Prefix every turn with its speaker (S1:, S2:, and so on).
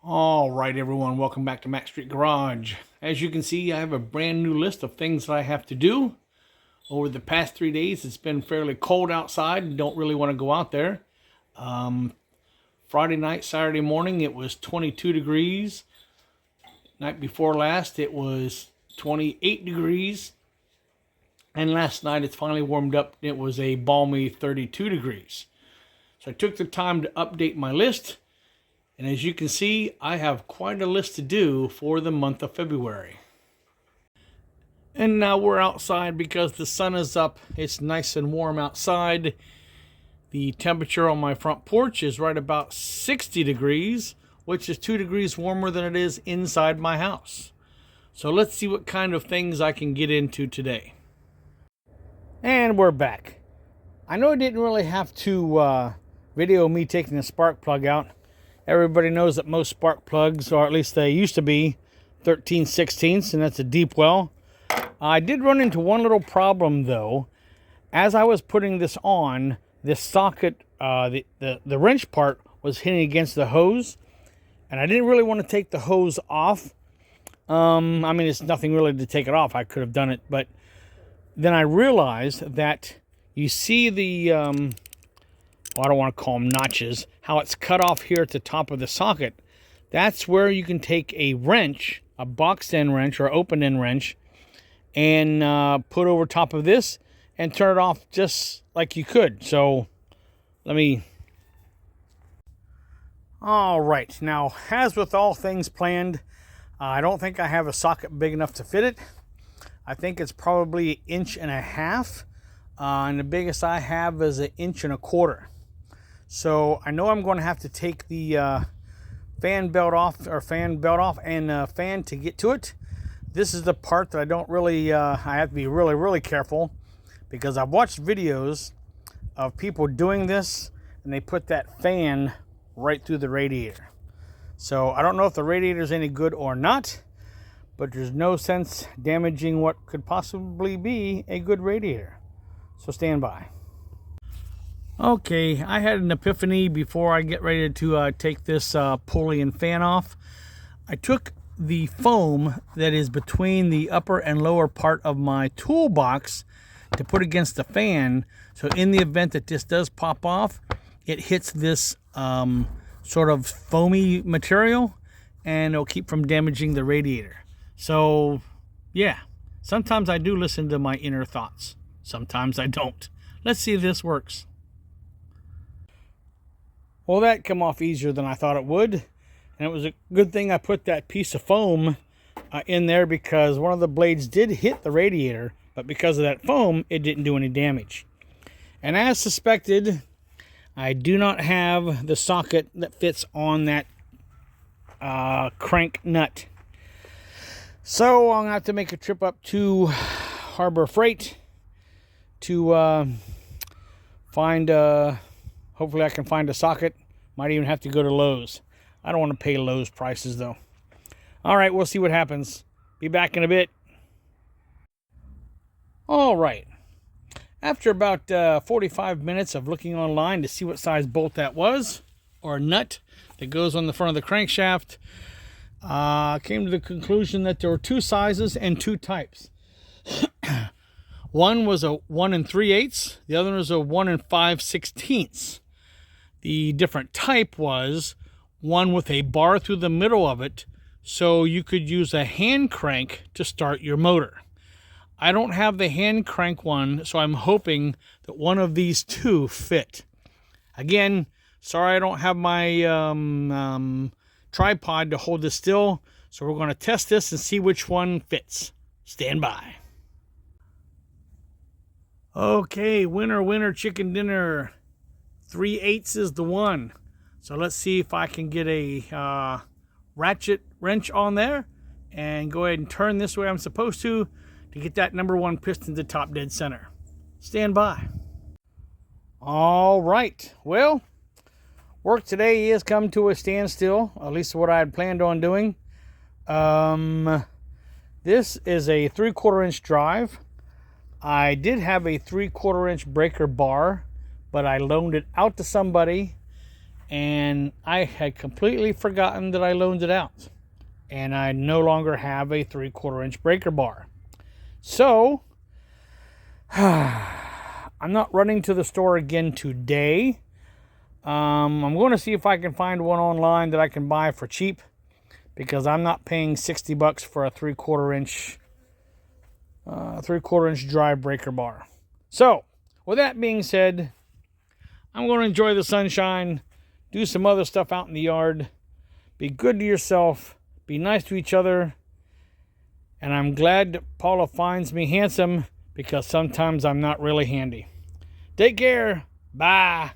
S1: All right, everyone, welcome back to Mac Street Garage. As you can see, I have a brand new list of things that I have to do. Over the past 3 days, it's been fairly cold outside and don't really want to go out there. Friday night, Saturday morning, it was 22 degrees. Night before last, it was 28 degrees. And last night, it's finally warmed up. It was a balmy 32 degrees. So I took the time to update my list. And as you can see, I have quite a list to do for the month of February. And now we're outside because the sun is up. It's nice and warm outside. The temperature on my front porch is right about 60 degrees, which is 2 degrees warmer than it is inside my house. So let's see what kind of things I can get into today. And we're back. I know I didn't really have to video me taking the spark plug out. Everybody knows that most spark plugs, or at least they used to be, 13/16, and that's a deep well. I did run into one little problem though. As I was putting this on, this socket, the wrench part was hitting against the hose, and I didn't really want to take the hose off. I mean, it's nothing really to take it off. I could have done it, but then I realized that you see the I don't want to call them notches, how it's cut off here at the top of the socket. That's where you can take a wrench, a boxed end wrench or open end wrench, and put over top of this and turn it off just like you could. So all right, now as with all things planned, I don't think I have a socket big enough to fit it. I think it's probably 1.5 inches, and the biggest I have is 1.25 inches. So I know I'm going to have to take the fan belt off and fan to get to it. This is the part that I don't really, I have to be really careful, because I've watched videos of people doing this and they put that fan right through the radiator. So I don't know if the radiator is any good or not, but there's no sense damaging what could possibly be a good radiator. So stand by. Okay, I had an epiphany before I get ready to take this pulley and fan off. I took the foam that is between the upper and lower part of my toolbox to put against the fan, so in the event that this does pop off, it hits this sort of foamy material and it'll keep from damaging the radiator. So yeah, sometimes I do listen to my inner thoughts, sometimes I don't. Let's see if this works. Well, that came off easier than I thought it would, and it was a good thing I put that piece of foam in there, because one of the blades did hit the radiator, but because of that foam, it didn't do any damage. And as suspected, I do not have the socket that fits on that crank nut. So I'm going to have to make a trip up to Harbor Freight to find, hopefully I can find a socket. Might even have to go to Lowe's. I don't want to pay Lowe's prices though. All right, we'll see what happens. Be back in a bit. All right. After about 45 minutes of looking online to see what size bolt that was, or nut that goes on the front of the crankshaft, came to the conclusion that there were two sizes and two types. One was a 1 3/8, the other was a 1 5/16. The different type was one with a bar through the middle of it, so you could use a hand crank to start your motor. I don't have the hand crank one, so I'm hoping that one of these two fit. Again, sorry I don't have my tripod to hold this still, so we're going to test this and see which one fits. Stand by. Okay, winner chicken dinner. 3/8 is the one. So let's see if I can get a ratchet wrench on there and go ahead and turn this way I'm supposed to get that number one piston to top dead center. Stand by. All right. Well, work today is come to a standstill, at least what I had planned on doing. This is a 3/4 inch drive. I did have a 3/4 inch breaker bar, but I loaned it out to somebody and I had completely forgotten that I loaned it out. And I no longer have a 3/4 inch breaker bar. So, I'm not running to the store again today. I'm going to see if I can find one online that I can buy for cheap, because I'm not paying $60 for a 3/4 inch dry breaker bar. So, with that being said, I'm going to enjoy the sunshine, do some other stuff out in the yard, be good to yourself, be nice to each other, and I'm glad that Paula finds me handsome, because sometimes I'm not really handy. Take care. Bye.